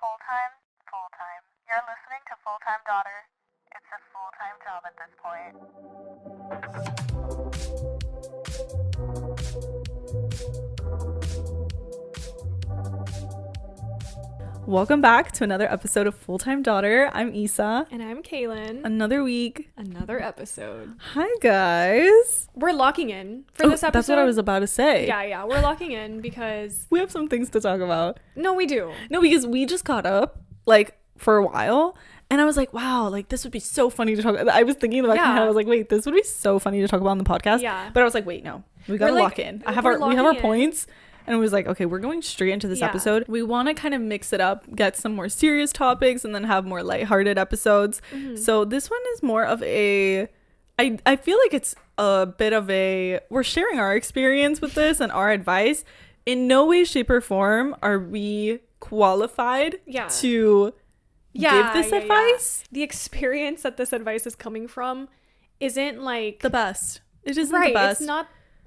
Full-time, full-time. You're listening to Full-Time Daughter. It's a full-time job at this point. Welcome back to another episode of Full-Time Daughter. I'm Isa. And I'm Kaylin. Another week. Another episode. Hi, guys. We're locking in for this episode. That's what I was about to say. Yeah. We're locking in because... We have some things to talk about. No, we do. No, because we just caught up, like, for a while. And I was like, wow, like, this would be so funny to talk about. I was thinking in the back of my head, I was like, wait, this would be so funny to talk about on the podcast. Yeah. But I was like, wait, no. We got to lock in. We have our points. And it was like, okay, we're going straight into this episode. We want to kind of mix it up, get some more serious topics, and then have more lighthearted episodes. Mm-hmm. So this one is more of a... I feel like it's a bit of a... We're sharing our experience with this and our advice. In no way, shape, or form are we qualified to give this advice. The experience that this advice is coming from isn't like... the best. It isn't the best.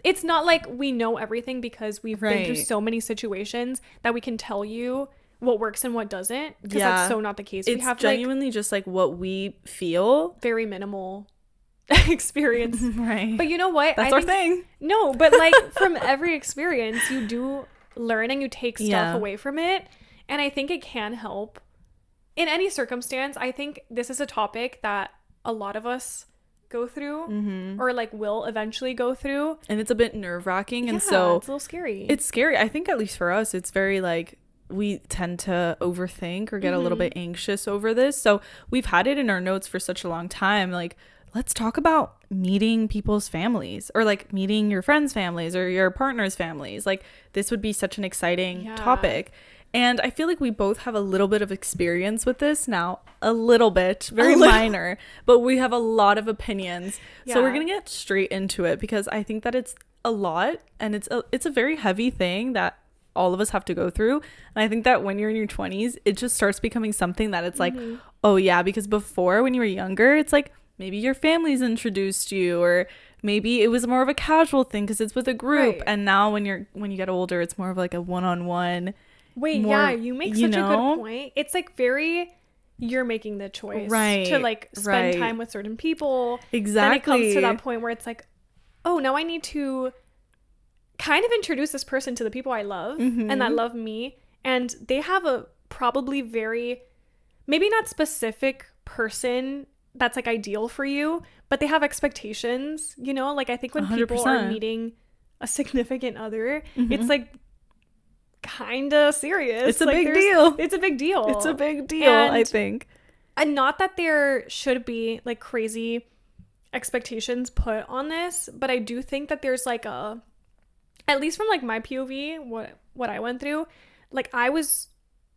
It's not like we know everything because we've been through so many situations that we can tell you what works and what doesn't, because that's so not the case. It's we have genuinely just like what we feel. Very minimal experience. Right. But you know what? That's our thing. No, but like from every experience you do learn and you take stuff away from it. And I think it can help in any circumstance. I think this is a topic that a lot of us go through or like will eventually go through, and it's a bit nerve-wracking, and so it's a little scary. It's scary. I think at least for us it's very like we tend to overthink or get a little bit anxious over this. So we've had it in our notes for such a long time, like, let's talk about meeting people's families, or like meeting your friends' families or your partner's families. Like, this would be such an exciting topic. And I feel like we both have a little bit of experience with this now. A little bit. Very minor. But we have a lot of opinions. Yeah. So we're going to get straight into it, because I think that it's a lot. And it's a very heavy thing that all of us have to go through. And I think that when you're in your 20s, it just starts becoming something that it's like, oh yeah. Because before, when you were younger, it's like maybe your family's introduced you, or maybe it was more of a casual thing because it's with a group. Right. And now when you get older, it's more of like a one-on-one. Wait, more, you make such a good point. It's like you're making the choice to like spend time with certain people. Exactly. Then it comes to that point where it's like, oh, now I need to kind of introduce this person to the people I love and that love me. And they have a probably very, maybe not specific person that's like ideal for you, but they have expectations, you know? Like, I think when 100%. People are meeting a significant other, it's like, kind of serious. It's a big deal. It's a big deal. It's a big deal, I think. And not that there should be like crazy expectations put on this, but I do think that there's like at least from like my POV, what I went through, like there's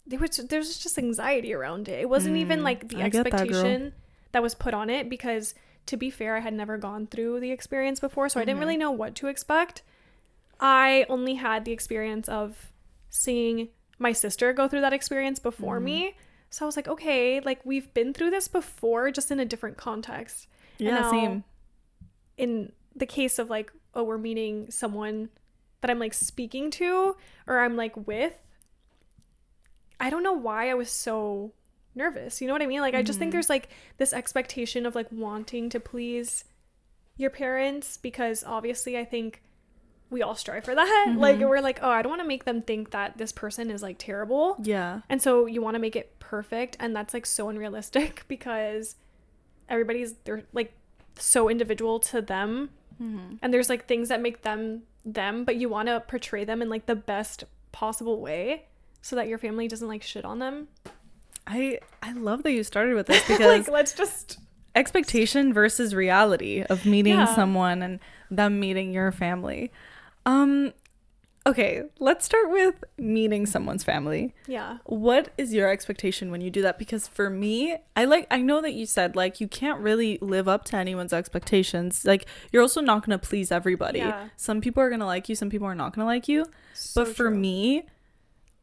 just anxiety around it. It wasn't even like the expectation that was put on it, because to be fair, I had never gone through the experience before, so I didn't really know what to expect. I only had the experience of seeing my sister go through that experience before me. So I was like, okay, like we've been through this before, just in a different context. Yeah, and now, same. In the case of like, oh, we're meeting someone that I'm like speaking to or I'm like with, I don't know why I was so nervous. You know what I mean? Like, I just think there's like this expectation of like wanting to please your parents, because obviously I think we all strive for that. Like, we're like, oh, I don't want to make them think that this person is like terrible. Yeah. And so you want to make it perfect, and that's like so unrealistic, because they're like so individual to them, and there's like things that make them, but you want to portray them in like the best possible way so that your family doesn't like shit on them. I love that you started with this, because like, let's just expectation versus reality of meeting someone and them meeting your family. Okay, let's start with meeting someone's family. Yeah. What is your expectation when you do that? Because for me, I know that you said like you can't really live up to anyone's expectations. Like, you're also not going to please everybody. Yeah. Some people are going to like you, some people are not going to like you. So but for me,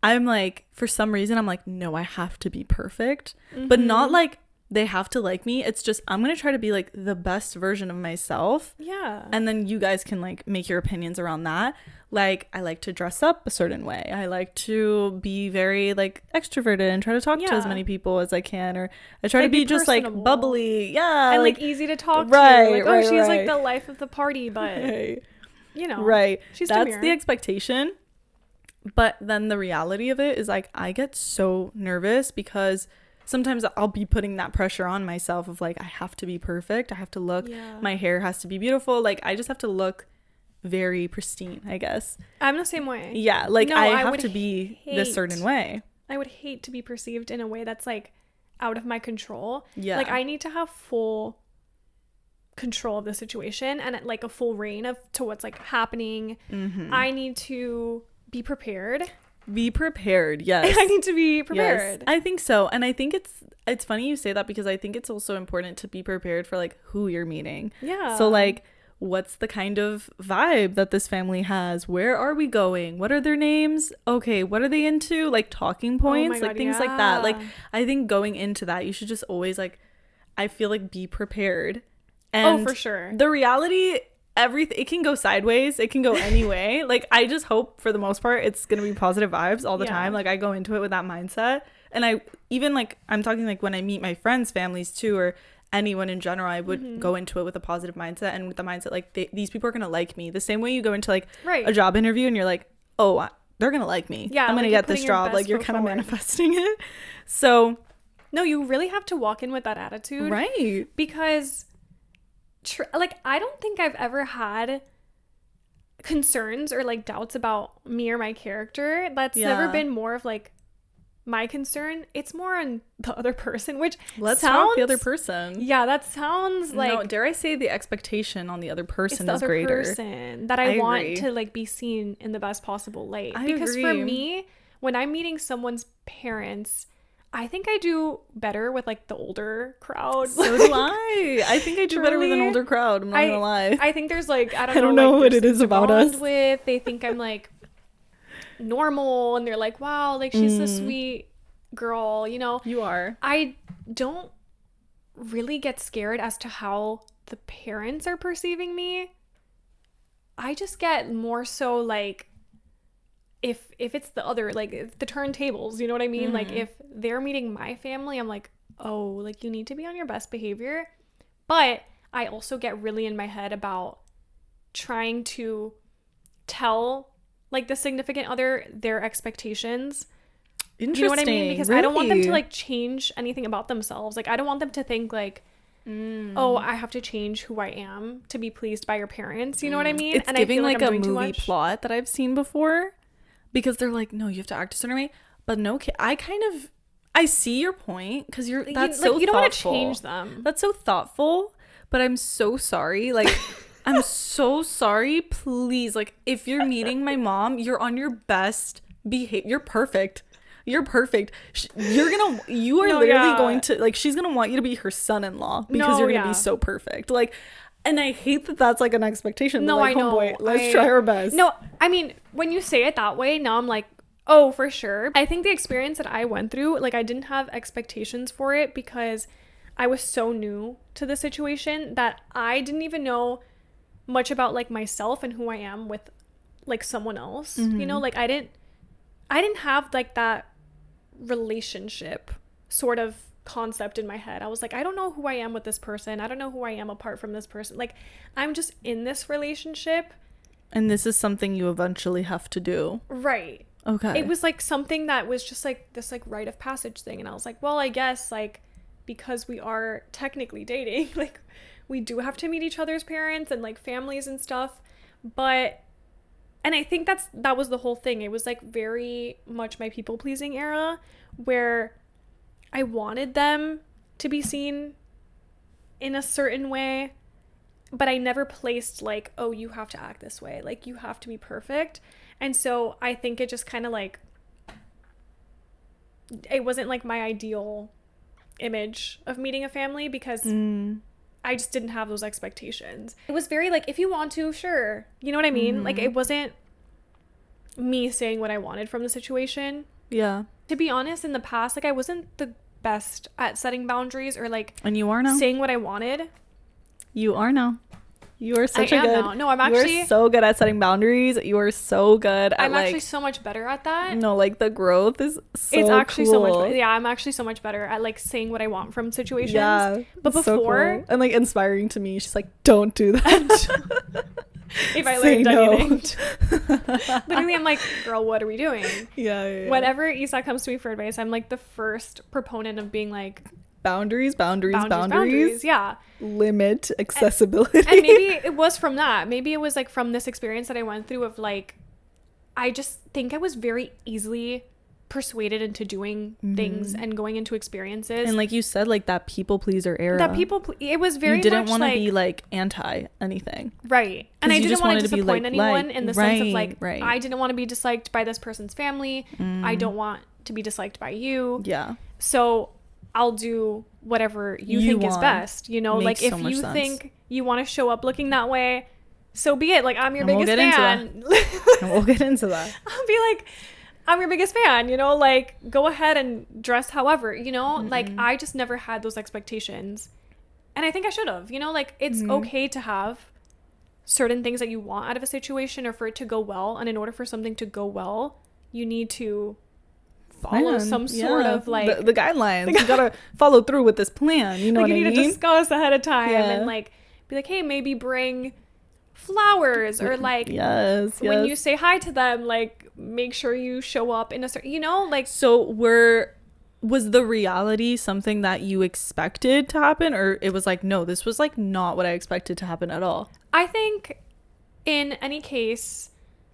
I'm like, for some reason I'm like, no, I have to be perfect. But not like they have to like me. It's just I'm gonna try to be like the best version of myself. Yeah. And then you guys can like make your opinions around that. Like, I like to dress up a certain way. I like to be very like extroverted and try to talk to as many people as I can. Or I try to be just like bubbly. Yeah. And like easy to talk to. Right, Like, she's like the life of the party, but you know. Right. She's That's demure. the expectation. But then the reality of it is like I get so nervous because sometimes I'll be putting that pressure on myself of like I have to be perfect. I have to look, my hair has to be beautiful. Like I just have to look very pristine, I guess. I'm the same way. Yeah, like I have to be this certain way. I would hate to be perceived in a way that's like out of my control. Yeah. Like I need to have full control of the situation and like a full reign of to what's like happening. I need to be prepared. Be prepared, yes. I need to be prepared. Yes, I think so. And I think it's funny you say that because I think it's also important to be prepared for like who you're meeting. Yeah. So like what's the kind of vibe that this family has? Where are we going? What are their names? Okay, what are they into? Like talking points, like things like that. Like I think going into that, you should just always like, I feel like be prepared. And for sure. The reality, everything, it can go sideways. It can go any way. Like I just hope for the most part, it's going to be positive vibes all the time. Like I go into it with that mindset. And I even like, I'm talking like when I meet my friends' families too, or anyone in general, I would go into it with a positive mindset and with the mindset like these people are gonna like me the same way you go into like a job interview and you're like, oh, they're gonna like me, I'm gonna get this job. Like you're kind of manifesting it. So no, you really have to walk in with that attitude, right? Because like I don't think I've ever had concerns or like doubts about me or my character. That's never been more of like my concern. It's more on the other person, which let's talk the other person. Yeah, that sounds like, no, dare I say the expectation on the other person is greater. Person that I want to like be seen in the best possible light. Because for me, when I'm meeting someone's parents, I think I do better with like the older crowd. So do I. I think I do better with an older crowd. I'm not gonna lie. I think there's like I don't know like, what it is about us. With they think I'm like normal and they're like, wow, like she's a sweet girl, you know. You are. I don't really get scared as to how the parents are perceiving me. I just get more so like if it's the other, like if the turntables, you know what I mean? Like if they're meeting my family, I'm like, oh, like you need to be on your best behavior. But I also get really in my head about trying to tell like the significant other their expectations. Interesting. You know what I mean? Because I don't want them to like change anything about themselves. Like I don't want them to think like, oh, I have to change who I am to be pleased by your parents. You know what I mean? It's giving like a movie plot that I've seen before, because they're like, no, you have to act a certain way. But no, I see your point, because that's so you don't want to thoughtful. change them. That's so thoughtful. But I'm so sorry. Like I'm so sorry. Please, like if you're meeting my mom, you're on your best behavior. You're perfect. You're perfect. You are literally going to, like, she's going to want you to be her son-in-law because you're going to be so perfect. Like, and I hate that that's like an expectation. No, like, I know. Homeboy, let's try our best. No, I mean, when you say it that way, now I'm like, oh, for sure. I think the experience that I went through, like I didn't have expectations for it because I was so new to the situation that I didn't even know much about like myself and who I am with like someone else. You know, like I didn't have like that relationship sort of concept in my head. I was like, I don't know who I am with this person. I don't know who I am apart from this person. Like I'm just in this relationship, and this is something you eventually have to do. Right. Okay. It was like something that was just like this like rite of passage thing, and I was like, well, I guess like because we are technically dating, like we do have to meet each other's parents and like families and stuff. But and I think that was the whole thing. It was like very much my people pleasing era where I wanted them to be seen in a certain way, but I never placed like, oh, you have to act this way. Like you have to be perfect. And so I think it just kind of like, it wasn't like my ideal image of meeting a family because I just didn't have those expectations. It was very like, if you want to, sure. You know what I mean? Like it wasn't me saying what I wanted from the situation. Yeah. To be honest, in the past, like I wasn't the best at setting boundaries or like And you are now. saying what I wanted. You are now. You are such I a am good. now. No, I'm You actually are so good at setting boundaries. You are so good at I'm like. actually so much better at that. No, like the growth is so It's actually cool. so much. Yeah, I'm actually so much better at like saying what I want from situations. Yeah, but it's so before, cool. And like inspiring to me. She's like, don't do that. if I Say learned no. anything, literally, I'm like, girl, what are we doing? Yeah. Whenever Isa comes to me for advice, I'm like the first proponent of being like Boundaries. Yeah. Limit accessibility. And maybe it was from that. Maybe it was like from this experience that I went through of like, I just think I was very easily persuaded into doing things and going into experiences. And like you said, like that people pleaser era. It was very you didn't much want to like, be like anti anything. right. And I you didn't just want wanted to to be, disappoint like, anyone in the sense of right, like, right. I didn't want to be disliked by this person's family. I don't want to be disliked by you. Yeah. So I'll do whatever you think is best. You know, Makes like if so much you sense. think you want to show up looking that way, so be it. Like I'm your And we'll biggest get into fan. And we'll get into that. I'll be like, I'm your biggest fan, you know, like go ahead and dress however, you know, like I just never had those expectations. And I think I should have, you know, like it's okay to have certain things that you want out of a situation or for it to go well. And in order for something to go well, you need to follow some sort of like the guidelines. You gotta follow through with this plan. You know like what I you mean? need to discuss ahead of time Yeah. and like be like, hey, maybe bring flowers or like yes. when you say hi to them, like make sure you show up in a certain, you know, like So was the reality something that you expected to happen, or it was like, no, this was like not what I expected to happen at all? I think in any case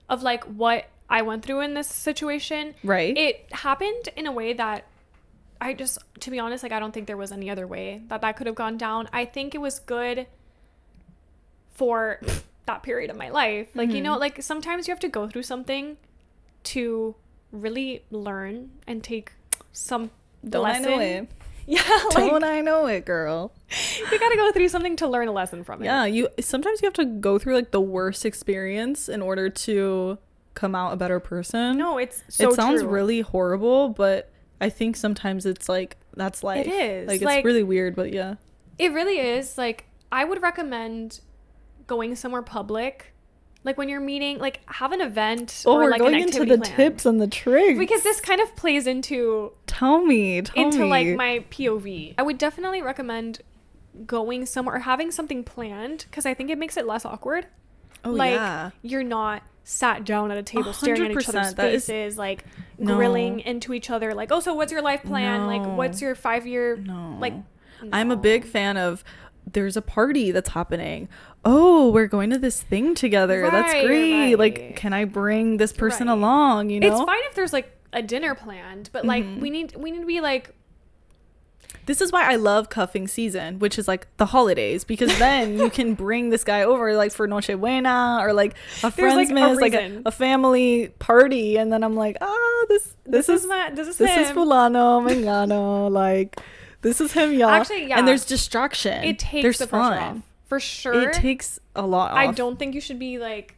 of like what I went through in this situation, Right. it happened in a way that I just, to be honest, like I don't think there was any other way that could have gone down. I think it was good for that period of my life. Like, you know, like sometimes you have to go through something to really learn and take some Don't lesson. I know it? Yeah, Don't like I know it, girl? you gotta go through something to learn a lesson from it. Yeah, sometimes you have to go through like the worst experience in order to come out a better person. No, it's so it sounds true. really horrible, but I think sometimes it's like that's life. It is. Like Like, it's really weird, but yeah. It really is. Like I would recommend going somewhere public, like when you're meeting, like have an event Oh, or we're like going an into activity the plan. tips and the tricks. Because this kind of plays into Tell me. like my POV. I would definitely recommend going somewhere or having something planned because I think it makes it less awkward. Oh, like yeah. you're not sat down at a table staring at each 100%. other's That is- faces, like No. grilling into each other, like, oh, so what's your life plan? Like, No. what's your 5-year? No. Like, I'm a no. big fan of there's a party that's happening. Oh, we're going to this thing together. That's Right, great. right. Like, can I bring this person Right. along? You know? It's fine if there's like a dinner planned, but like we need to be like, This is why I love cuffing season, which is like the holidays, because then you can bring this guy over like for Noche Buena or like a There's, like, a friendsmas, like reason. a family party, and then I'm like, oh, this is him. fulano, mengano, like this is him, y'all. Actually, yeah. And there's distraction. It takes there's the pressure fun. off for sure. It takes a lot off. I don't think you should be like,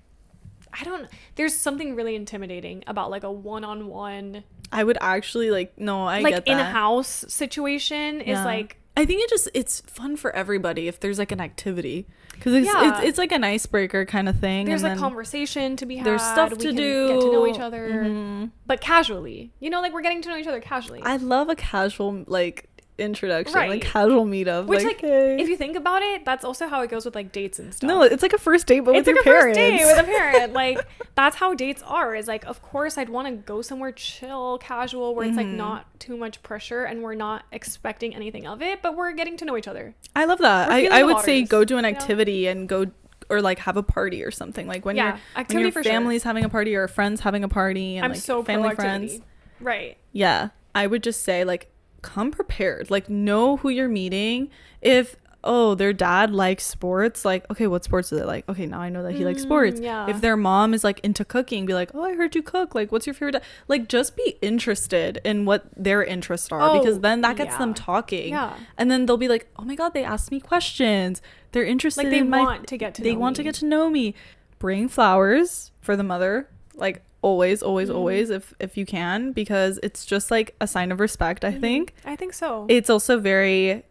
there's something really intimidating about like a one-on-one, I would actually like, no, I like get that. in-house situation is Yeah. like, I think it's fun for everybody if there's like an activity, because Yeah. it's like an icebreaker kind of thing. there's and a then conversation to be had. there's stuff we to can do. get to know each other, Mhm. but casually. You know, like we're getting to know each other casually. I love a casual like introduction, Right. like casual meetup. Which like, hey. if you think about it, that's also how it goes with like dates and stuff. No, it's like a first date, but It's with like your a parents. first date with a parent. Like that's how dates are. Is like, of course, I'd want to go somewhere chill, casual, where it's like not too much pressure and we're not expecting anything of it, but we're getting to know each other. I love that. We're feeling I the would say waters, go to an you know? activity and go or like have a party or something. Like when Yeah, your activity for sure. family's having a party or a friend's having a party, and I'm like so family pro friends. activity. Right. Yeah, I would just say like come prepared. Like know who you're meeting. If their dad likes sports, like okay, what sports do they like? Okay, now I know that he likes sports. yeah. If their mom is like into cooking, be like, oh, I heard you cook. Like, what's your favorite? Like, just be interested in what their interests are, because then that gets them talking. Yeah. And then they'll be like, oh my god, they asked me questions. They're interested. Like they in want to get to They know want to me. get to know me. Bring flowers for the mother. Like always if you can, because it's just like a sign of respect. I think so. it's also very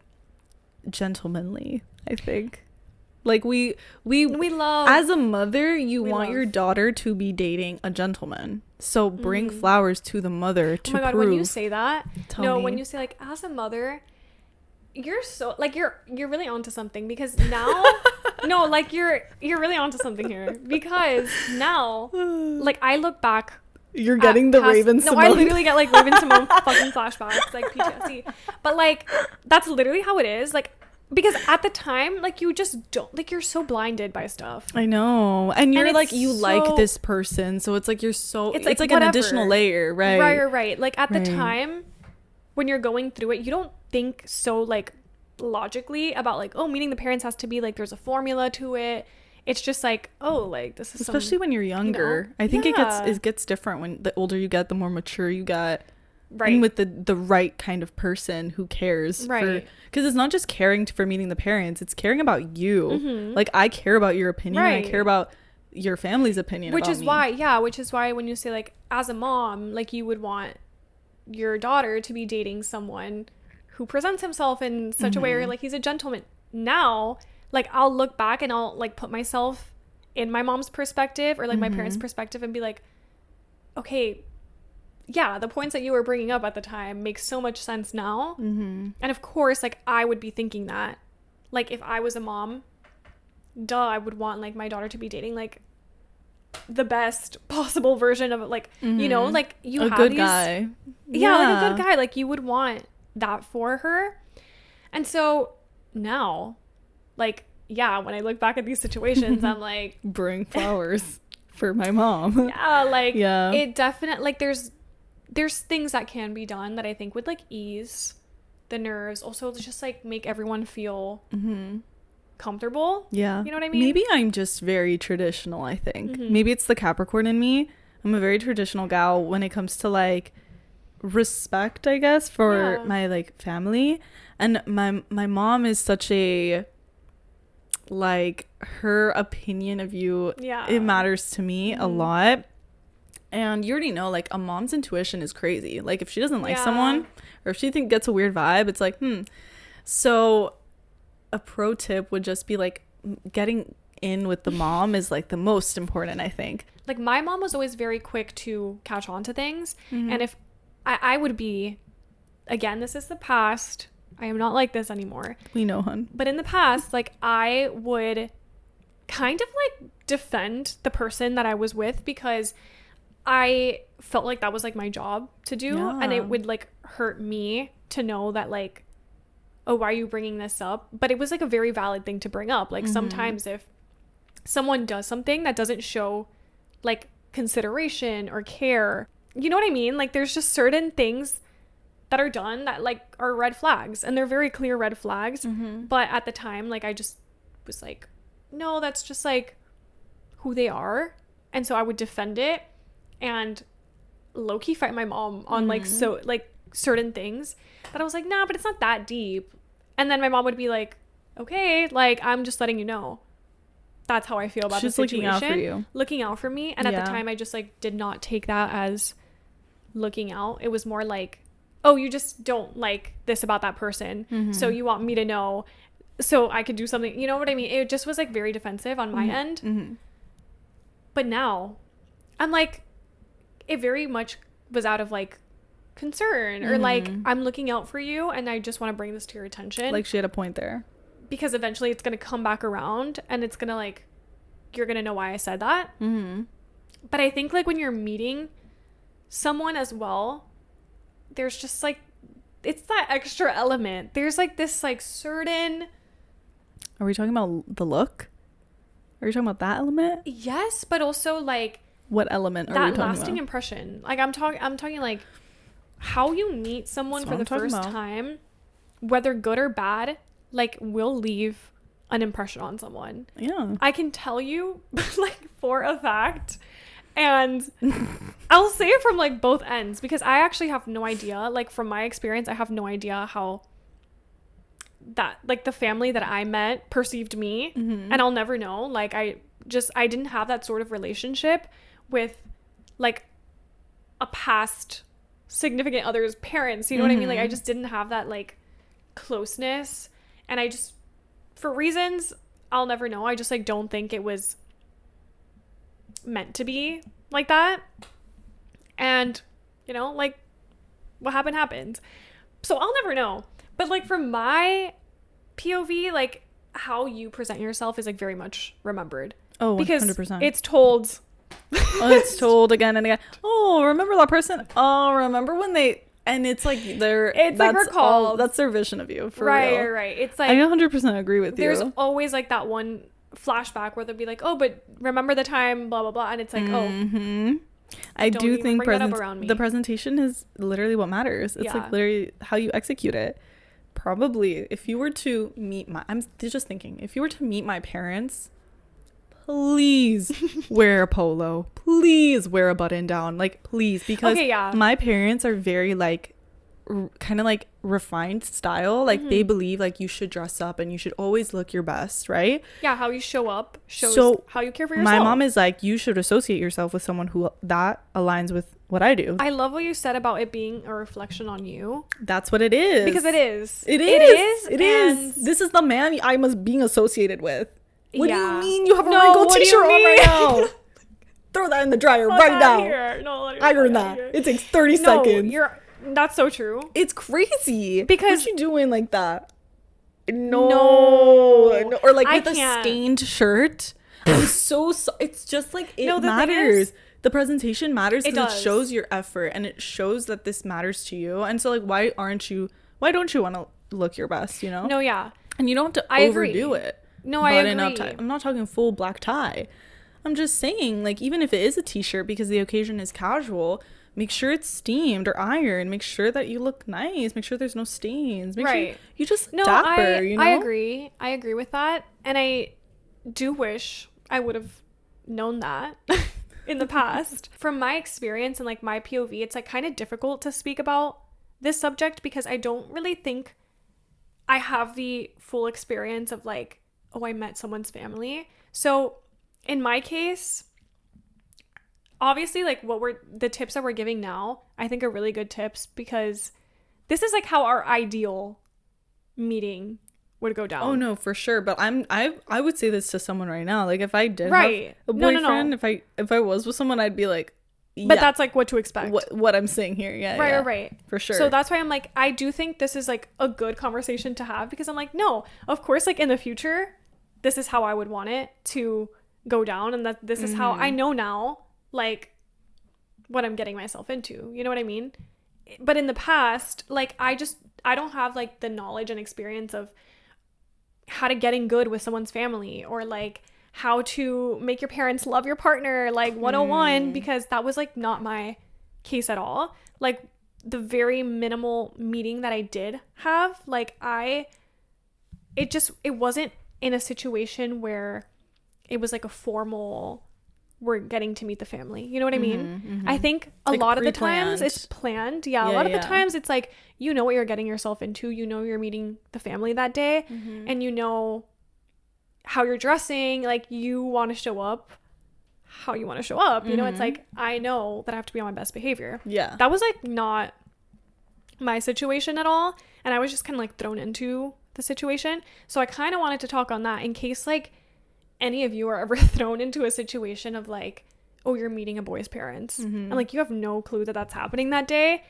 gentlemanly, I think. Like we love, as a mother, you want love. your daughter to be dating a gentleman, so bring flowers to the mother to oh my god, prove. when you say that, Tell me. when you say like, as a mother, you're so like, you're really onto something, because now no, like you're really onto something here, because now like I look back, you're getting the Raven Simone. I literally get like Raven Simone fucking flashbacks, like PTSD. But like that's literally how it is. Like, because at the time, like, you just don't, like, you're so blinded by stuff. I know. And you're like, you so, like this person, so it's like you're so, it's like whatever. an additional layer, right? Right. Like, at the time when you're going through it, you don't think so, like, logically about like, oh, meeting the parents has to be like, there's a formula to it. It's just like, oh, like, this is especially when you're younger. I think it gets different when the older you get, the more mature you get. Right. And with the right kind of person who cares. Right. Because it's not just caring for meeting the parents. It's caring about you. Mm-hmm. Like, I care about your opinion. Right. I care about your family's opinion which about is me. Which is why when you say, like, as a mom, like, you would want your daughter to be dating someone who presents himself in such a way where, like, he's a gentleman. Now, like, I'll look back and I'll, like, put myself in my mom's perspective or, like, my parents' perspective and be like, okay, yeah, the points that you were bringing up at the time make so much sense now. Mm-hmm. And of course, like, I would be thinking that, like, if I was a mom, I would want, like, my daughter to be dating, like, the best possible version of it. Like, you know, like, you have a good guy. Yeah, like a good guy. Like, you would want that for her. And so now, like, yeah, when I look back at these situations, I'm like, bring flowers for my mom. Yeah, like, it definitely, like, there's things that can be done that I think would, like, ease the nerves. Also, just, like, make everyone feel comfortable. Yeah. You know what I mean? Maybe I'm just very traditional, I think. Maybe it's the Capricorn in me. I'm a very traditional gal when it comes to, like, respect, I guess, for my, like, family. And my mom is such a, like, her opinion of you, it matters to me a lot. And you already know, like, a mom's intuition is crazy. Like, if she doesn't like someone, or if she gets a weird vibe, it's like, So a pro tip would just be, like, getting in with the mom is, like, the most important, I think. Like, my mom was always very quick to catch on to things. And if I would be, again, this is the past. I am not like this anymore. We know, hun. But in the past, like, I would kind of, like, defend the person that I was with, because I felt like that was, like, my job to do. And it would, like, hurt me to know that, like, oh, why are you bringing this up? But it was, like, a very valid thing to bring up. Like, sometimes if someone does something that doesn't show, like, consideration or care, you know what I mean? Like, there's just certain things that are done that, like, are red flags, and they're very clear red flags. But at the time, like, I just was like, no, that's just, like, who they are. And so I would defend it and low-key fight my mom on like, so, like, certain things that I was like, nah, but it's not that deep. And then my mom would be like, okay, like, I'm just letting you know that's how I feel about the situation. Looking out for me. And at the time, I just, like, did not take that as looking out. It was more like, oh, you just don't like this about that person, so you want me to know so I could do something, you know what I mean? It just was, like, very defensive on my end. But now I'm like, it very much was out of, like, concern or like, I'm looking out for you and I just want to bring this to your attention. Like, she had a point there, because eventually it's going to come back around and it's going to, like, you're going to know why I said that. But I think, like, when you're meeting someone as well, there's just, like, it's that extra element. There's, like, this, like, certain... Are we talking about the look? Are you talking about that element? Yes, but also, like... What element are we talking about? That lasting impression. Like, I'm talking, like, how you meet someone for the first time, whether good or bad, like, will leave an impression on someone. Yeah. I can tell you, like, for a fact... And I'll say it from, like, both ends, because I actually have no idea. Like, from my experience, I have no idea how that, like, the family that I met perceived me. And I'll never know. Like, I didn't have that sort of relationship with, like, a past significant other's parents, you know what I mean? Like I just didn't have that like closeness, and I just, for reasons I'll never know, I just like don't think it was meant to be like that. And you know, like what happened. So I'll never know. But like from my POV, like how you present yourself is like very much remembered. Oh, 100%. Because it's told. It's told again and again. Oh, remember that person? Oh, remember when they, and it's like It's like recalled. That's their vision of you, for right, real. Right. It's like I 100% agree with there's you. always like that one flashback where they'll be like, oh, but remember the time, blah blah blah, and it's like, oh. I do think the presentation is literally what matters. It's like literally how you execute it. Probably if you were to meet I'm just thinking, if you were to meet my parents, please wear a polo, please wear a button down, like please, because my parents are very like kind of like refined style, like they believe like you should dress up and you should always look your best, right? Yeah, how you show up shows how you care for yourself. My mom is like, you should associate yourself with someone who that aligns with what I do. I love what you said about it being a reflection on you. That's what it is. Because it is. It is. This is the man I was being associated with. What do you mean you have a wrinkled t-shirt on right now? Throw that in the dryer right now. Iron that. It takes 30 seconds. That's so true. It's crazy. Because what you doing like that? No. Or like with a stained shirt. I'm so it's just like it matters. The presentation matters because it shows your effort and it shows that this matters to you. And so like why don't you want to look your best, you know? No, yeah. And you don't have to overdo it. No, I agree. I'm not talking full black tie. I'm just saying, like, even if it is a t-shirt because the occasion is casual, make sure it's steamed or ironed. Make sure that you look nice. Make sure there's no stains. Make sure you just dapper, you know? I agree with that. And I do wish I would have known that in the past. From my experience and like my POV, it's like kind of difficult to speak about this subject because I don't really think I have the full experience of like, oh, I met someone's family. So in my case, obviously like the tips that we're giving now, I think are really good tips because this is like how our ideal meeting would go down. Oh no, for sure. But I would say this to someone right now. Like if I did have a boyfriend, no. if I was with someone, I'd be like, but that's like what to expect. What I'm saying here. Yeah. Right. For sure. So that's why I'm like, I do think this is like a good conversation to have because I'm like, no, of course, like in the future, this is how I would want it to go down. And that this is how I know now, like what I'm getting myself into, you know what I mean? But in the past, like I don't have like the knowledge and experience of how to get in good with someone's family or like how to make your parents love your partner, like 101, because that was like not my case at all. Like the very minimal meeting that I did have, like it wasn't in a situation where it was like a formal, we're getting to meet the family. You know what I mean? I think a lot of the times it's planned. Yeah, a lot of the times it's like, you know what you're getting yourself into. You know you're meeting the family that day and you know how you're dressing. Like you want to show up how you want to show up. You know, it's like, I know that I have to be on my best behavior. Yeah. That was like not my situation at all. And I was just kind of like thrown into the situation. So I kind of wanted to talk on that in case like any of you are ever thrown into a situation of like, oh, you're meeting a boy's parents and like you have no clue that that's happening that day,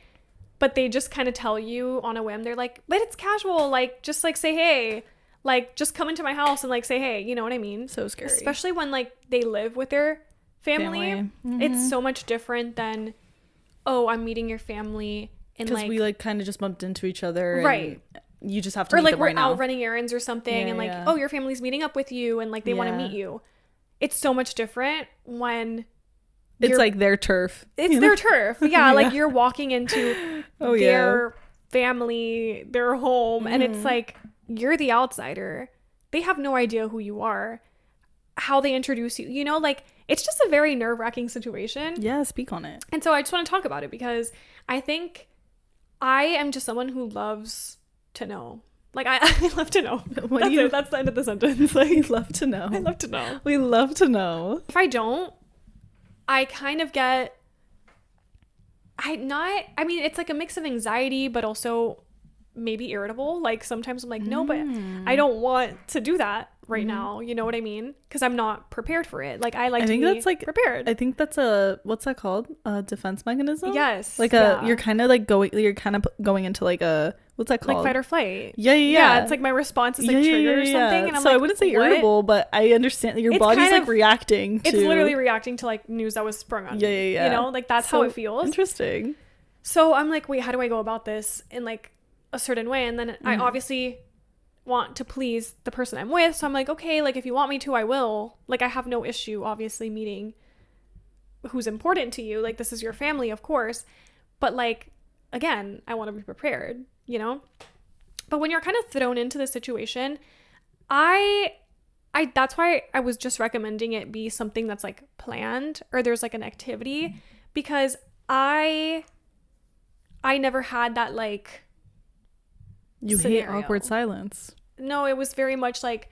but they just kind of tell you on a whim. They're like, but it's casual, like just like say hey, like just come into my house and like say hey, you know what I mean? So scary, especially when like they live with their family. It's so much different than, oh, I'm meeting your family and because like we like kind of just bumped into each other, right? You just have to, or like we're right out running errands or something, and like, oh, your family's meeting up with you, and like they want to meet you. It's so much different when it's like their turf. It's their turf. Yeah, like you're walking into their family, their home, and it's like you're the outsider. They have no idea who you are, how they introduce you. You know, like it's just a very nerve-wracking situation. Yeah, speak on it. And so I just want to talk about it because I think I am just someone who loves to know. Like I love to know. That's the end of the sentence. Like, we love to know. I love to know. We love to know. If I don't, I kind of get I mean, it's like a mix of anxiety, but also maybe irritable. Like sometimes I'm like, no, but I don't want to do that right now. You know what I mean? Because I'm not prepared for it. Like I like to be that's like prepared. I think that's a, what's that called? A defense mechanism? Yes. Like you're kind of going into like a, what's that called? Like fight or flight. Yeah. It's like my response is like triggered or something. And I'm so like, I wouldn't say what? irritable, but I understand that your body's like reacting to. It's literally reacting to like news that was sprung on me. You know, like that's how it feels. Interesting. So I'm like, wait, how do I go about this in like a certain way? And then I obviously want to please the person I'm with. So I'm like, okay, like if you want me to, I will. Like I have no issue obviously meeting who's important to you. Like this is your family, of course. But like, again, I want to be prepared, you know? But when you're kind of thrown into the situation, I that's why I was just recommending it be something that's like planned or there's like an activity, because I never had that like you scenario. hate awkward silence. No, it was very much like,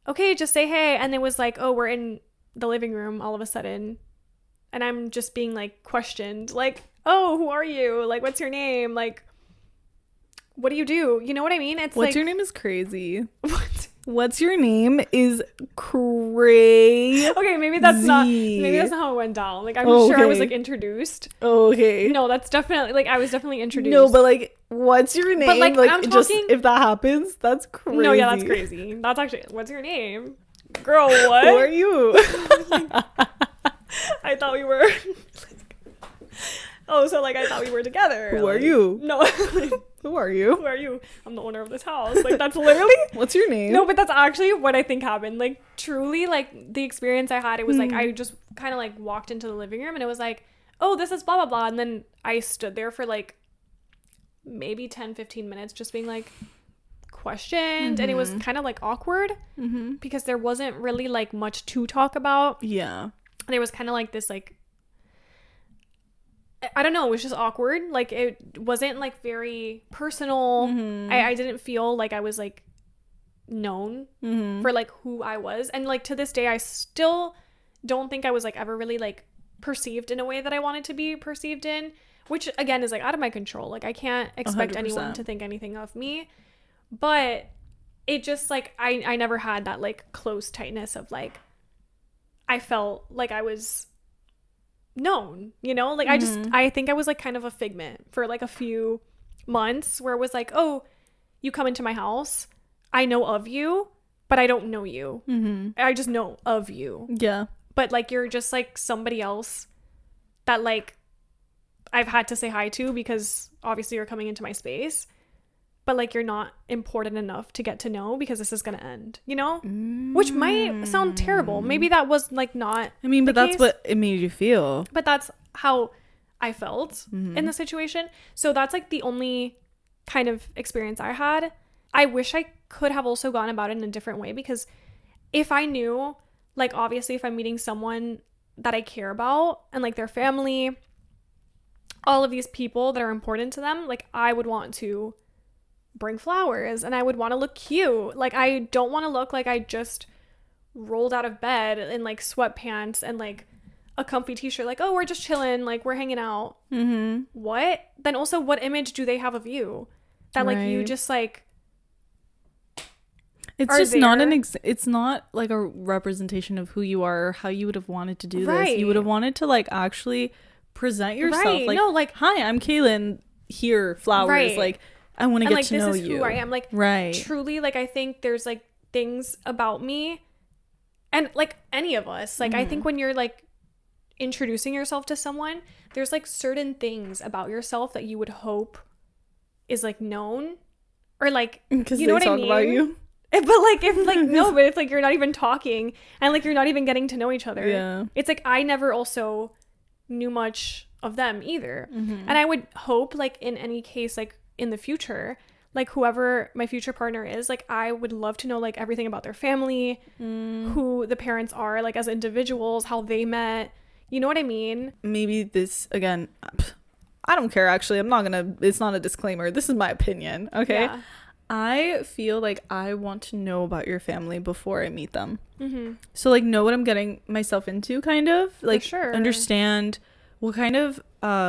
okay, just say hey. And it was like, oh, we're in the living room all of a sudden. And I'm just being like questioned, like, oh, who are you? Like, what's your name? Like, what do you do? You know what I mean? It's What's like, your name is crazy. What? What's your name is crazy. Okay, maybe that's not how it went down. Like I'm sure I was like introduced. Okay. No, that's definitely like I was definitely introduced. No, but like what's your name? But like I'm talking, just if that happens, that's crazy. No, yeah, that's crazy. That's actually, what's your name? Girl, what? Who are you? I thought we were Oh, so like I thought we were together. Who like, are you? No. Who are you? Who are you? I'm the owner of this house. Like that's literally What's your name? No, but that's actually what I think happened. Like truly, like the experience I had, it was like I just kind of like walked into the living room and it was like, oh, this is blah blah blah, and then I stood there for like maybe 10-15 minutes just being like questioned, and it was kind of like awkward because there wasn't really like much to talk about. Yeah. There was kind of like this like, I don't know, it was just awkward. Like it wasn't like very personal. I didn't feel like I was like known for like who I was, and like to this day I still don't think I was like ever really like perceived in a way that I wanted to be perceived in, which again is like out of my control. Like I can't expect 100%. anyone to think anything of me, but it just like I never had that like close tightness of like I felt like I was known, you know? Like I think I was like kind of a figment for like a few months where it was like, oh, you come into my house, I know of you, but I don't know you. I just know of you. Yeah. But like you're just like somebody else that like I've had to say hi to because obviously you're coming into my space, but like you're not important enough to get to know because this is gonna end, you know? Which might sound terrible. Maybe that was like not I mean, but that's case, what it made you feel. but that's how I felt in the situation. So that's like the only kind of experience I had. I wish I could have also gone about it in a different way, because if I knew, like obviously if I'm meeting someone that I care about and like their family, all of these people that are important to them, like I would want to bring flowers and I would want to look cute. Like I don't want to look like I just rolled out of bed in like sweatpants and like a comfy t-shirt, like, oh, we're just chilling, like we're hanging out. What? Then also, what image do they have of you that like you just like it's just there. Not it's not like a representation of who you are or how you would have wanted to do this. You would have wanted to like actually present yourself like, no, like, hi, I'm Kaylin, here, flowers, like I want to get like, to know this is you. Who I am, like, truly, like I think there's like things about me and like any of us, like I think when you're like introducing yourself to someone, there's like certain things about yourself that you would hope is like known, or like, you know what I mean? About you. But like if like no, but it's like you're not even talking and like you're not even getting to know each other. Yeah, it's like I never also knew much of them either. And I would hope like in any case, like in the future, like whoever my future partner is, like I would love to know like everything about their family, who the parents are like as individuals, how they met, you know what I mean? Maybe this again, I don't care, actually. It's not a disclaimer, this is my opinion, okay? Yeah. I feel like I want to know about your family before I meet them. So like know what I'm getting myself into, kind of like, understand what kind of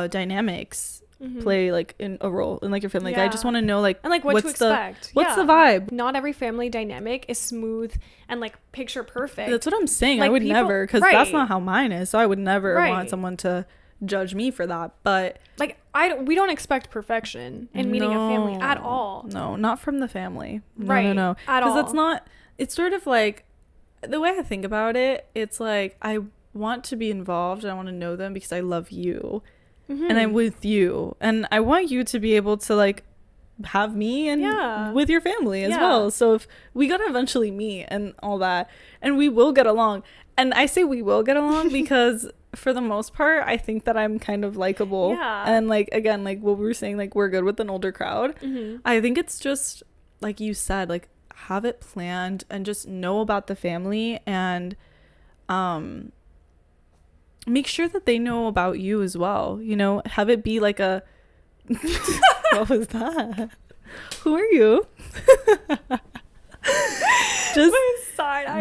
dynamics play like in a role in like your family. Like I just want to know like and like what to expect. What's the vibe? Not every family dynamic is smooth and like picture perfect. That's what I'm saying. Like, I would never, because that's not how mine is. So I would never want someone to judge me for that. But like we don't expect perfection in meeting a family at all. No, not from the family. No, right. No. At all. Because that's not. It's sort of like the way I think about it. It's like I want to be involved. And I want to know them because I love you. And I'm with you, and I want you to be able to like have me and with your family as well. So if we gotta eventually meet and all that, and we will get along, and I say we will get along because for the most part I think that I'm kind of likable, and like again, like what we were saying, like we're good with an older crowd. I think it's just like you said, like have it planned and just know about the family, and make sure that they know about you as well. You know, have it be like a what was that? Who are you? Just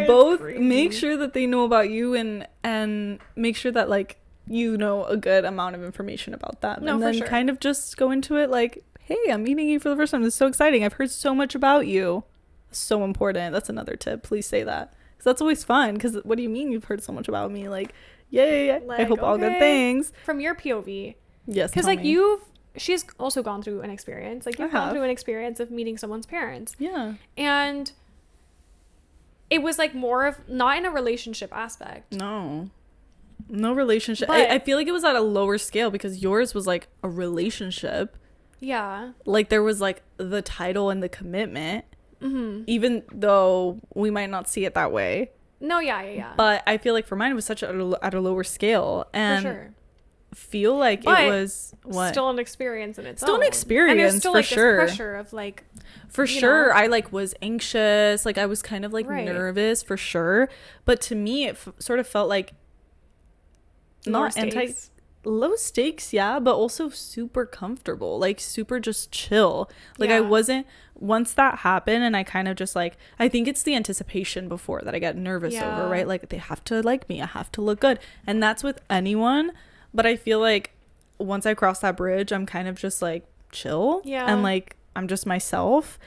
both make sure that they know about you, and make sure that like you know a good amount of information about them. No, and then kind of just go into it like, hey, I'm meeting you for the first time. This is so exciting. I've heard so much about you. So important. That's another tip. Please say that, because that's always fun. Because what do you mean you've heard so much about me? Like, yay, like, I hope all good things. From your POV. Yes. Because like she's also gone through an experience. Like you've gone through an experience of meeting someone's parents. Yeah. And it was like more of not in a relationship aspect. No relationship. I feel like it was at a lower scale because yours was like a relationship. Yeah. Like there was like the title and the commitment. Even though we might not see it that way. No, yeah. But I feel like for mine it was such at a lower scale, and for sure. Feel like it was still an experience in its own. Still an experience, and there's still for like sure. This pressure of like, for sure, I like was anxious, like I was kind of like nervous for sure. But to me, it sort of felt like low stakes, yeah, but also super comfortable, like super just chill. Like I wasn't, once that happened and I kind of just like, I think it's the anticipation before that I get nervous over, right? Like they have to like me, I have to look good, and that's with anyone. But I feel like once I cross that bridge, I'm kind of just like chill, and like I'm just myself.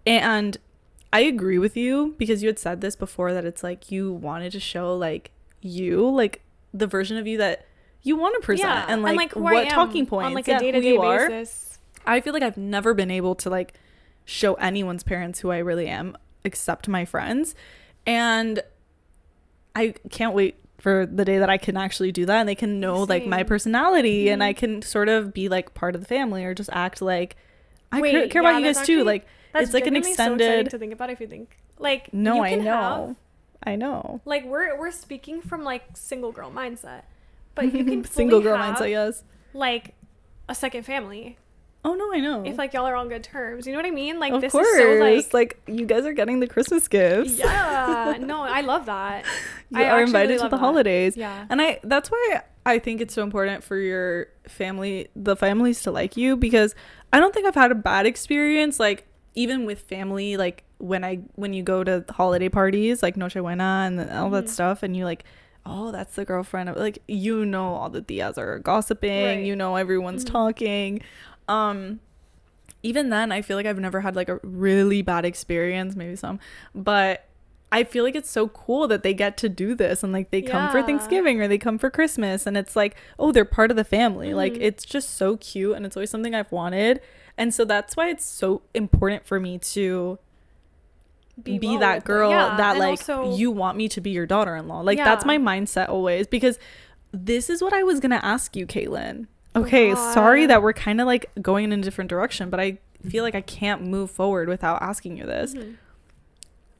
And I agree with you, because you had said this before, that it's like you wanted to show like you, like the version of you that you want to present, and like what talking points on like a day-to-day basis. I feel like I've never been able to like show anyone's parents who I really am, except my friends, and I can't wait for the day that I can actually do that, and they can know like my personality, and I can sort of be like part of the family, or just act like I care about you guys too. Like it's like an extended. So exciting to think about if you think like no, I know. Like we're speaking from like single girl mindset, but you can single girl mindset, yes. Like a second family. Oh no, I know. If like y'all are on good terms, you know what I mean? Like of this course. is so like you guys are getting the Christmas gifts. Yeah, no, I love that. You are invited to the holidays. Yeah, and that's why I think it's so important for your family, the families, to like you, because I don't think I've had a bad experience. Like even with family, like when you go to holiday parties, like Noche Buena and all that stuff, and you like, oh, that's the girlfriend of, like, you know, all the tias are gossiping, right. You know, everyone's talking. Even then, I feel like I've never had like a really bad experience, maybe some, but I feel like it's so cool that they get to do this, and like they come for Thanksgiving or they come for Christmas, and it's like, oh, they're part of the family. Like it's just so cute, and it's always something I've wanted. And so that's why it's so important for me to be that girl that like also, you want me to be your daughter-in-law. Like that's my mindset always, because this is what I was gonna ask you, Caitlin. Okay, sorry that we're kind of like going in a different direction, but I feel like I can't move forward without asking you this.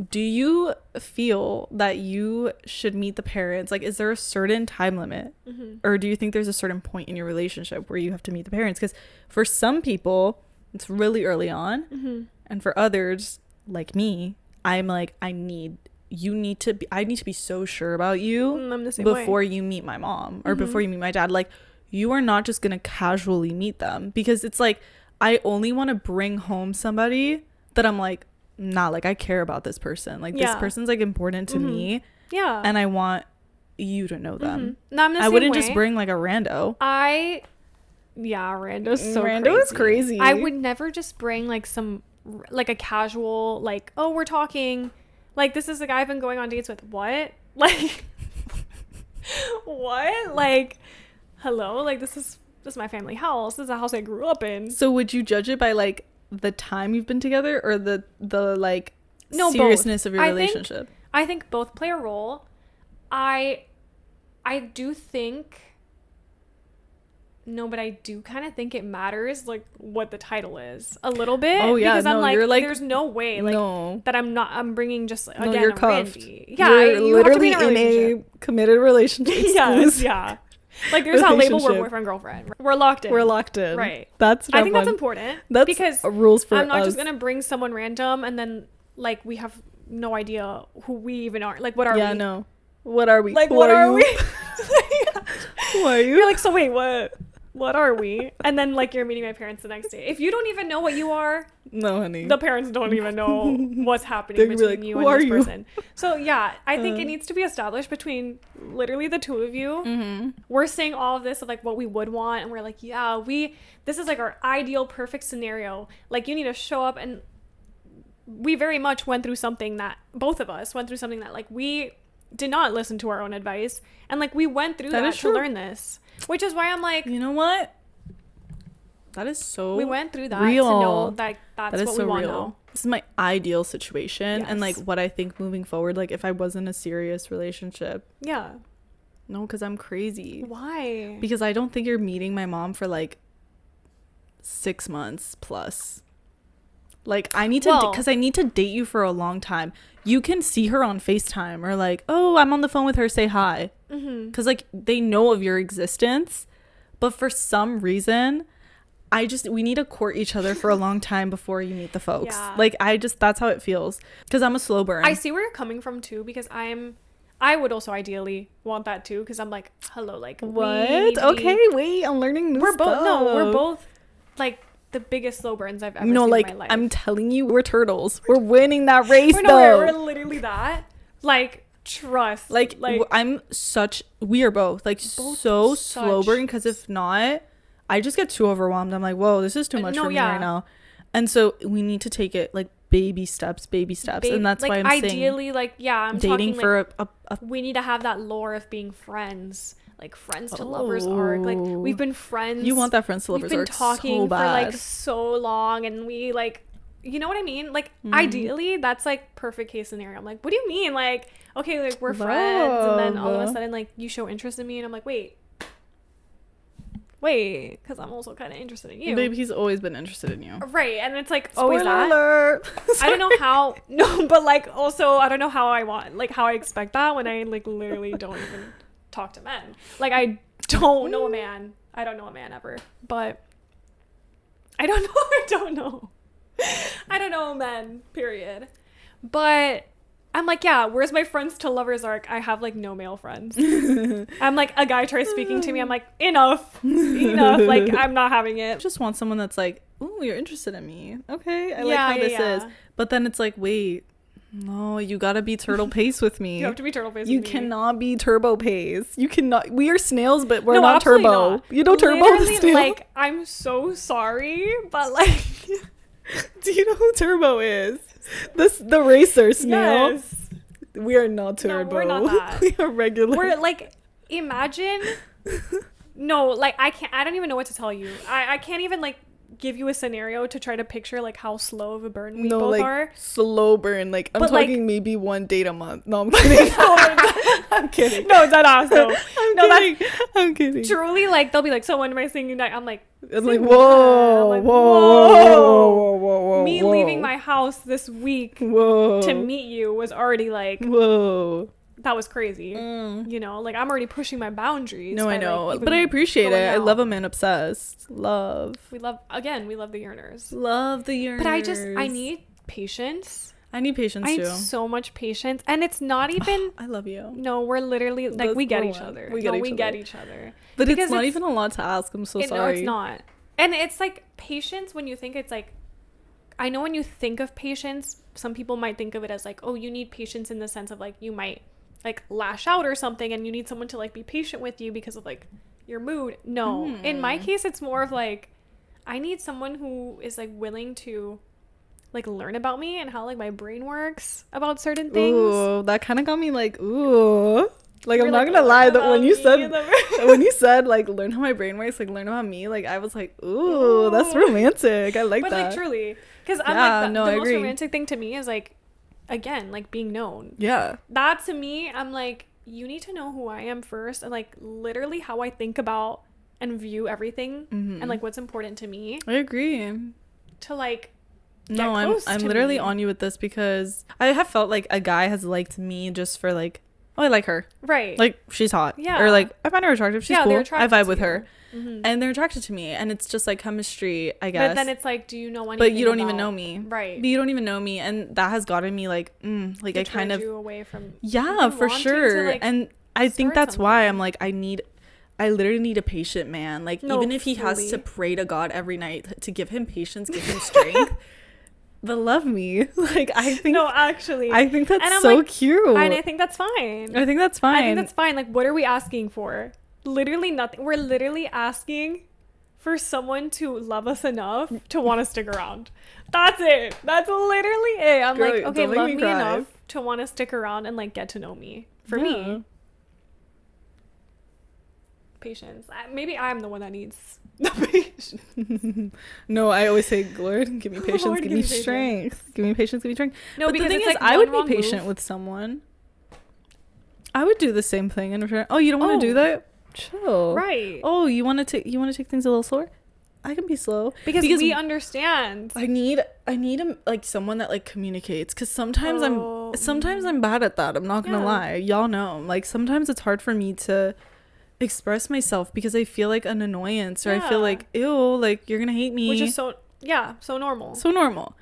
Do you feel that you should meet the parents? Like, is there a certain time limit? Or do you think there's a certain point in your relationship where you have to meet the parents? Because for some people, it's really early on. And for others, like me, I'm like, I need to be so sure about you before you meet my mom or before you meet my dad. Like, you are not just going to casually meet them, because it's like, I only want to bring home somebody that I'm like, nah, like I care about this person. Like this person's like important to me. Yeah. And I want you to know them. No, I'm the same I wouldn't way. just bring like a rando. I Yeah, rando's so Rando is crazy. I would never just bring like some like a casual like, oh, we're talking, like this is the guy I've been going on dates with. What? Like what? Like hello, like this is my family house. This is a house I grew up in. So would you judge it by like the time you've been together or the like No, seriousness both. of your relationship? I think both play a role. I do think no, but I do kind of think it matters like what the title is a little bit. Oh yeah, because no, I'm like, you're like, there's no way like no, that I'm bringing just no, again you're a cuffed. Randy. Yeah, you're you have to be literally in a in relationship. a committed relationship. Yes, yeah. Like there's that label we're Relationship. boyfriend girlfriend. We're locked in. We're locked in. Right. That's I think fun. that's important. That's because rules for I'm not us. just gonna bring someone random and then like we have no idea who we even are. Like what are we? Yeah, no. What are we? Like Who what are we? Who are you? You're like, so wait, what are we? And then like you're meeting my parents the next day. If you don't even know what you are, No, honey. the parents don't even know what's happening They're gonna be between like, you "Who and are this you?" person. So yeah, I think it needs to be established between literally the two of you. Mm-hmm. We're saying all of this of like what we would want, and we're like, yeah, this is like our ideal perfect scenario. Like you need to show up, and we very much went through something that both of us went through something that like we did not listen to our own advice, and like we went through that is to true. learn this, which is why I'm like, You know what? That is so we went through that real. to know that that's That is what so we want real. now. This is my ideal situation, and like Yes. what I think moving forward. Like if I was in a serious relationship, Yeah. no, because I'm crazy. Why? Because I don't think you're meeting my mom for like 6 months plus. Like I need to, Well- because I need to date you for a long time. You can see her on FaceTime or like, oh, I'm on the phone with her, say hi. Mm-hmm. Because like they know of your existence, but for some reason we need to court each other for a long time before you meet the folks. Yeah. Like that's how it feels, because I'm a slow burn. I see where you're coming from too, because I would also ideally want that too, because I'm like, hello, like What? Okay, wait, I'm learning new we're stuff. both no, we're both like the biggest slow burns I've ever No, seen like in my life. I'm telling you, we're turtles. We're winning that race we're, though. we're literally that. Like trust. Like we are both like Both so such- slow burn, because if not, I just get too overwhelmed. I'm like, whoa, this is too much no, for me yeah. right now. And so we need to take it like baby steps. And that's like, why I'm ideally, saying like yeah, I'm dating talking for like, a we need to have that lore of being friends, like friends to lovers arc. Like we've been friends. you want that friends to We've lovers been arc talking so for bad. like so long, and we like, you know what I mean? Like ideally, that's like perfect case scenario. I'm like, what do you mean? Like okay, like we're friends, and then all of a Love. sudden like you show interest in me, and I'm like, wait, because I'm also kind of interested in you. Babe, he's always been interested in you. Right, and it's like always Spoiler that. alert. I don't know how. No, but like also I don't know how I want, like how I expect that when I like literally don't even talk to men. Like I don't know a man. I don't know a man ever. But I don't know. I don't know men. Period. But I'm like, yeah, where's my friends to lovers arc? I have like no male friends. I'm like, a guy tries speaking to me. I'm like, enough. Like, I'm not having I it. just want someone that's like, ooh, you're interested in me. Okay, I like Yeah, how yeah, this yeah. is. But then it's like, wait, no, you gotta be turtle pace with me. You have to be turtle face. You with me. cannot be turbo pace. You cannot. We are snails, but we're No, not absolutely turbo. not. You know turbo Literally, the snail? like, I'm so sorry, but like, Do you know who turbo is? The racer snail. yes. We are not No, turbo. we're not that. We are regular. We're like, imagine. No, like I don't even know what to tell you. I can't even like give you a scenario to try to picture like how slow of a burn we no, both like are. slow burn. Like I'm But, like- talking maybe one date a month. No, I'm kidding. I'm kidding. No, dead ass though. No, that's I'm kidding. truly like they'll be like, so when am I seeing you next? I'm like, I'm like, "Sing whoa, I'm like, whoa. me leaving my house this week whoa to meet you was already like, whoa. that was crazy. You know, like I'm already pushing my boundaries. No, by, I know, like, even but I appreciate going it. I out. love a man obsessed. Love We love the yearners. the yearners. But I need patience. I need patience I too. need so much patience, and it's not even. I love you, No, we're literally like That's we get the each one. other. We get Get each each other. but because it's not even a lot to ask. I'm so No, sorry. it's not. And it's like patience when you think it's like. I know when you think of patience, some people might think of it as like, oh, you need patience in the sense of like you might like lash out or something, and you need someone to like be patient with you because of like your mood. No. In my case, it's more of like, I need someone who is like willing to like learn about me and how like my brain works about certain things. Ooh, that kind of got me like, ooh. Like, You're I'm like, not gonna lie, that learn when you said like learn how my brain works, like learn about me, like I was like, ooh, that's romantic. I like but that. like truly, because I'm Yeah, like no, the I most agree. romantic thing to me is like, again, like being known. Yeah. That to me, I'm like, you need to know who I am first, and like literally how I think about and view everything, and like what's important to me. I agree. To like No, I'm literally on you with this, because I have felt like a guy has liked me just for like, oh, I like her. Right. Like, she's hot. Yeah. Or like, I find her attractive. She's Yeah, cool. they're I attracted vibe to with you. her. And they're attracted to me. And it's just like chemistry, I guess. But then it's like, do you know anything? But you don't even about- know me. Right. But you don't even know me. And that has gotten me like, like I kind of. you away from. Yeah, even for wanting sure. to, like, And I think start that's why something. I'm like, I literally need a patient man. Like, No, even if he has fully. to pray to God every night to give him patience, give him strength. But love me. Like, I think. No, actually. I think that's And I'm so like, cute. And I think that's fine. I think that's fine. I think that's fine. Like, what are we asking for? Literally nothing. We're literally asking for someone to love us enough to want to stick around. That's it. That's literally it. I'm Girl, like, okay, don't make love me me cry. enough to want to stick around and like get to know me. For Yeah. me, patience. Maybe I'm the one that needs the patience. No, I always say, Lord, give me patience, Lord, give me strength. Give me patience, give me strength. No, But because the thing it's is, like I one would wrong be patient move. with someone. I would do the same thing in return. Oh, you don't want to do that? Chill. Right. Oh, you want to take things a little slower? I can be slow Because we understand. I need like someone that like communicates, because sometimes Oh. I'm bad at that. I'm not gonna Yeah. lie. Y'all know. Like, sometimes it's hard for me to express myself because I feel like an annoyance, or I feel Yeah. like, ew, like you're gonna hate me. Which is so normal. So normal.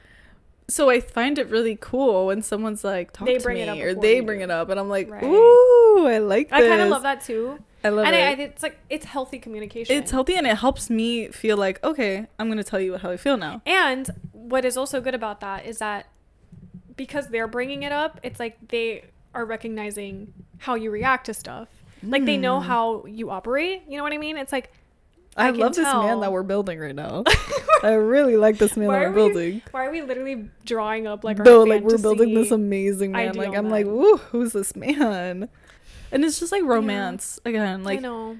So I find it really cool when someone's like, talk They to bring me, it up or before they you bring do. it up, and I'm like, Right. ooh, I like this. I kind of love that too. I love And it. it's like, it's healthy communication. It's healthy, and it helps me feel like, okay, I'm gonna tell you how I feel now. And what is also good about that is that because they're bringing it up, it's like they are recognizing how you react to stuff. Like, they know how you operate. You know what I mean? It's like, I can love this man tell. that we're building right now. I really like this man that we're building. Why are we literally drawing up like our Though, like, we're building this fantasy amazing man. ideal Like, I'm like, man? ooh, who's this man? And it's just like romance again. Like, I know.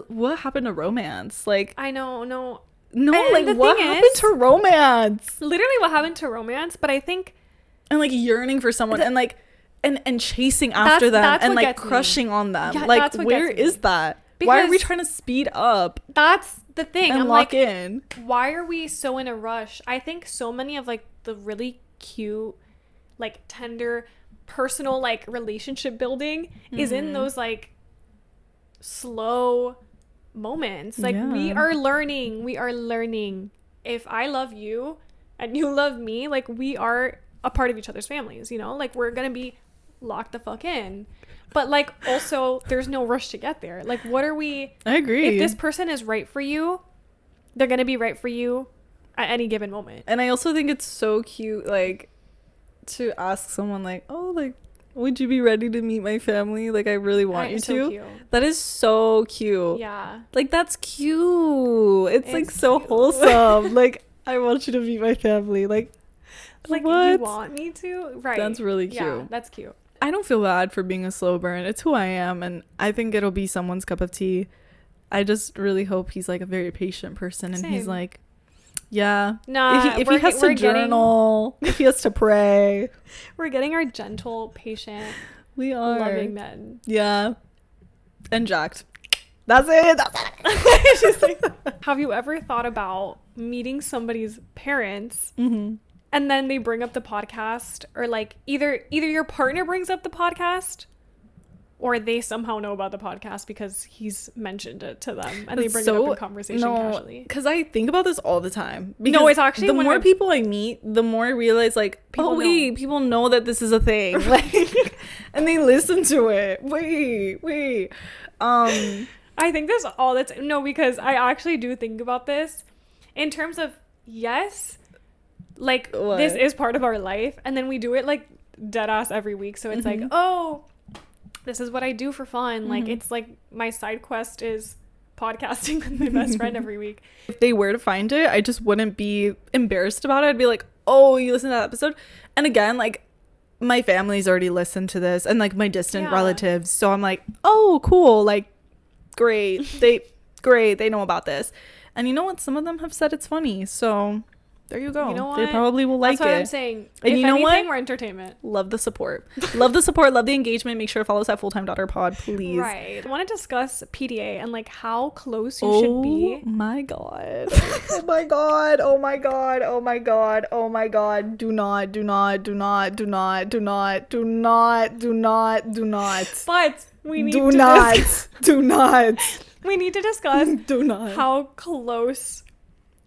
what happened to romance? Like, I know. No. no, And like, the what thing happened is- to romance? Literally what happened to romance, but I think And like yearning for someone, and like, and chasing after them, that's and what like gets me. crushing on them. Yeah, Like, that's what where gets me. is that? Why are we Because- trying to speed up that's the thing. and I'm lock like, in? why are we so in a rush? I think so many of like the really cute, like tender, personal like relationship building is in those like slow moments. Like, we Yeah. are learning. If I love you and you love me, like, we are a part of each other's families, you know? Like, we're gonna be locked the fuck in. But like, also, there's no rush to get there. Like, what are we? I agree. If this person is right for you, they're gonna be right for you at any given moment. And I also think it's so cute, like, to ask someone, like, oh, like, would you be ready to meet my family? Like, I really want you It's to. so cute. That is so cute. Yeah. Like, that's cute. It's like It's so cute. wholesome. Like, I want you to meet my family. Like Like, what? you want me to? Right. That's really cute. Yeah, that's cute. I don't feel bad for being a slow burn. It's who I am, and I think it'll be someone's cup of tea. I just really hope he's like a very patient person, and he's Same. like, yeah. Nah, if he has to journal, if he has to pray, We're getting our gentle, patient, we are. loving men. Yeah. And jacked. That's it. That's it. She's like, have you ever thought about meeting somebody's parents and then they bring up the podcast, or like either your partner brings up the podcast, or they somehow know about the podcast because he's mentioned it to them and they bring it up in conversation casually. Because I think about this all the time. No, Because it's actually the when more I- people I meet, the more I realize, like, People people know that this is a thing. Like, and they listen to it. Wait. I think that's all that's no, because I actually do think about this in terms of, yes, like, What? this is part of our life, and then we do it like dead ass every week, so it's like, oh, this is what I do for fun. Like, it's like my side quest is podcasting with my best friend every week. If they were to find it, I just wouldn't be embarrassed about it. I'd be like, oh, you listened to that episode? And again, like, my family's already listened to this, and like my distant relatives. So I'm like, oh, cool. Like, great. They know about this. And you know what? Some of them have said it's funny. So there you go. You know what? They probably will like it. That's what I'm saying. And if you know anything, what? we're entertainment. Love the support. Love the support. Love the engagement. Make sure to follow us at Full-Time Daughter Pod, please. Right. I want to discuss PDA and like how close you should be. Oh my god. Oh my god. Oh my god. Oh my god. Oh my god. Do not. But we need do to not. discuss, Do not. we need to discuss Do not. how close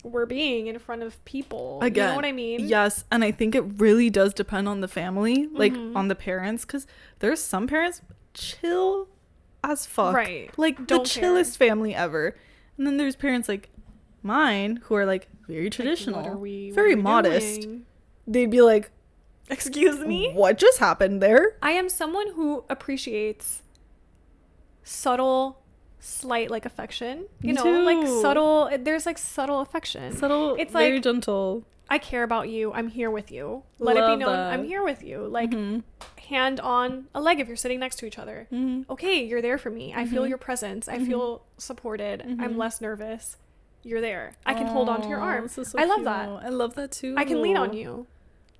we're being in front of people. Again, you know what I mean? Yes, and I think it really does depend on the family, like on the parents, because there's some parents chill as fuck, right? Like Don't the care. chillest family ever, and then there's parents like mine who are like very traditional, Like, what are we modest. doing? They'd be like, Excuse me? what just happened there? I am someone who appreciates subtle, slight like affection. You Me know, too. like subtle. There's like subtle affection. Subtle, It's very like, gentle. I care about you. I'm here with you. Let it Love be known that. I'm here with you. Like hand on a leg if you're sitting next to each other. Okay, you're there for me. I feel your presence. I feel supported. I'm less nervous. You're there. I can hold on to your arm. This is so I love cute. that. I love that too. I can lean on you.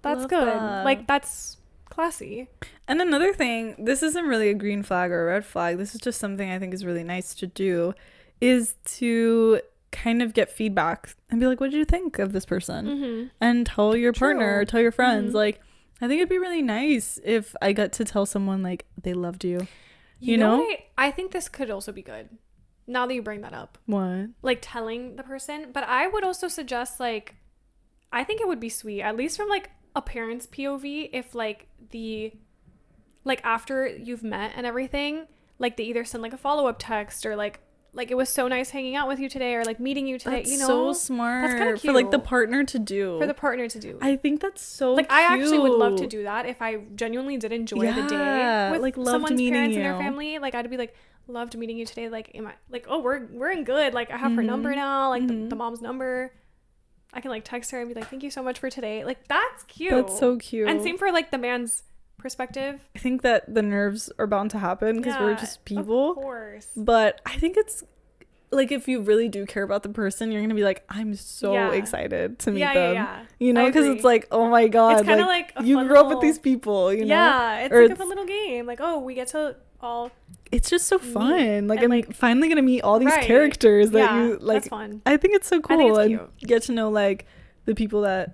That's Love good. that. Like that's classy. And another thing, this isn't really a green flag or a red flag. This is just something I think is really nice to do, is to kind of get feedback and be like, what did you think of this person? And tell your partner, tell your friends. Like, I think it'd be really nice if I got to tell someone like they loved you. You know? what I think this could also be good. Now that you bring that up. What? Like telling the person. But I would also suggest like, I think it would be sweet, at least from like a parent's POV, if like after you've met and everything, like they either send like a follow-up text or like it was so nice hanging out with you today, or like meeting you today. That's you know, so smart. That's kind of cute for like the partner to do. For the partner to do. I think that's so like I actually would love to cute. do that if I genuinely did enjoy the day Yeah, with like, loved someone's meeting parents and you. their family. Like I'd be like, loved meeting you today. Like, am I like, oh, we're in good. Like I have her number now. Like the mom's number. I can like text her and be like, thank you so much for today. Like that's cute. That's so cute. And same for like the man's perspective. I think that the nerves are bound to happen because we're just people. Of course. But I think it's like, if you really do care about the person, you're gonna be like, I'm so excited to meet them. Yeah. You know, because it's like, oh my god, it's kind of like a you fun grew up with little- these people. You know, Yeah, it's Or like a fun little game. Like, oh, we get to all. it's just so fun. Like, and, I'm like- finally gonna meet all these Right. characters that Yeah, you like. that's fun. I think it's so cool. I think it's and cute. get to know like the people that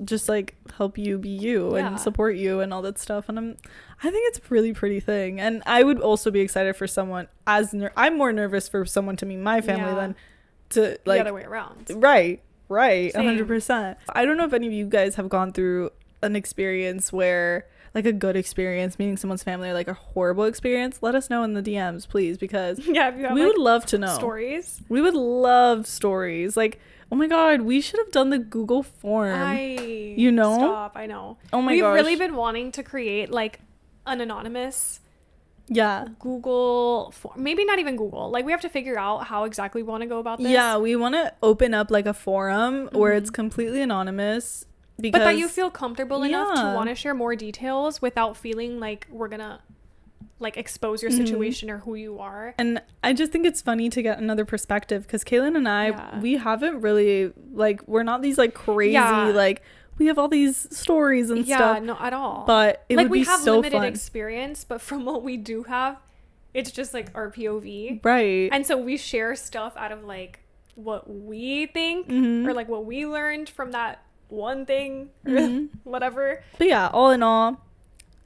just like help you be you Yeah. and support you and all that stuff. And I think it's a really pretty thing. And I would also be excited for someone I'm more nervous for someone to meet my family Yeah. than to The like other way around. right Same. 100%. I don't know if any of you guys have gone through an experience where like a good experience meeting someone's family or like a horrible experience. Let us know in the DMs, please, because Yeah, if you have we like, would love to know stories. we would love stories. Like, oh my god, we should have done the Google form. You know? Stop, I know. Oh my We've gosh. really been wanting to create like an anonymous Yeah. Google form. Maybe not even Google. Like we have to figure out how exactly we want to go about this. Yeah, we want to open up like a forum where it's completely anonymous. Because But that you feel comfortable enough to Yeah. want to share more details without feeling like we're gonna like expose your situation or who you are. And I just think it's funny to get another perspective because Kaylin and I, we haven't really, like, we're not these, like, crazy, like, we have all these stories and stuff. Yeah, no, at all. But it like would we be have so limited fun. experience, but from what we do have, it's just like our POV. Right. And so we share stuff out of like what we think or like what we learned from that one thing or whatever. But yeah, all in all,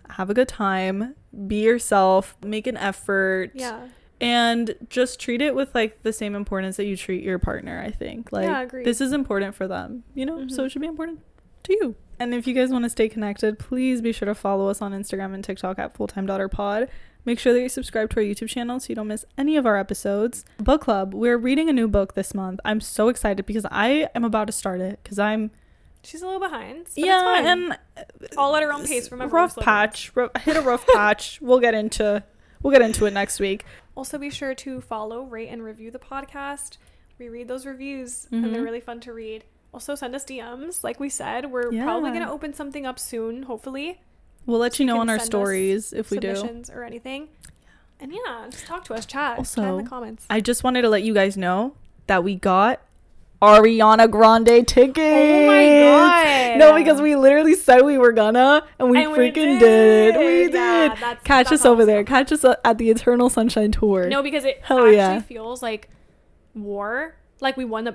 have a good time, be yourself, make an effort. Yeah. And just treat it with like the same importance that you treat your partner, I think. Like, Yeah, agreed. this is important for them, you know? So it should be important to you. And if you guys want to stay connected, please be sure to follow us on Instagram and TikTok at Full-Time Daughter Pod. Make sure that you subscribe to our YouTube channel so you don't miss any of our episodes. Book club, we're reading a new book this month. I'm so excited because I am about to start it because She's a little behind. But yeah, it's fine. and all at her own pace. Remember, rough patch, hit a rough patch. We'll get into it next week. Also, be sure to follow, rate, and review the podcast. We read those reviews, and they're really fun to read. Also, send us DMs. Like we said, we're probably going to open something up soon, hopefully. We'll let you know on our stories if we do. Submissions or anything. And yeah, just talk to us, chat. Also, chat in the comments. I just wanted to let you guys know that we got Ariana Grande tickets. Oh my god. No, because we literally said we were gonna, and we freaking did. We did. Yeah, Catch us over there. Catch us at the Eternal Sunshine Tour. No, because it feels like war. Like we won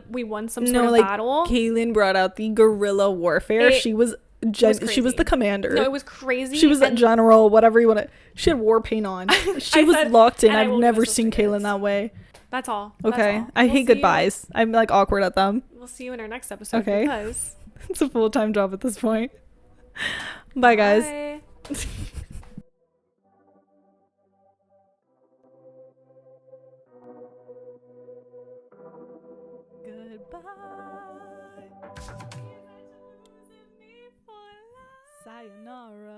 some sort of battle. Kaylin brought out the guerrilla warfare. She was the commander. No, it was crazy. She was a general, whatever you want to. She had war paint on. She was locked in. I've never seen Kaylin that way. That's all. Okay. I hate goodbyes. I'm like awkward at them. We'll see you in our next episode. Okay. Because it's a full-time job at this point. Bye, guys. Bye. Goodbye. Sayonara.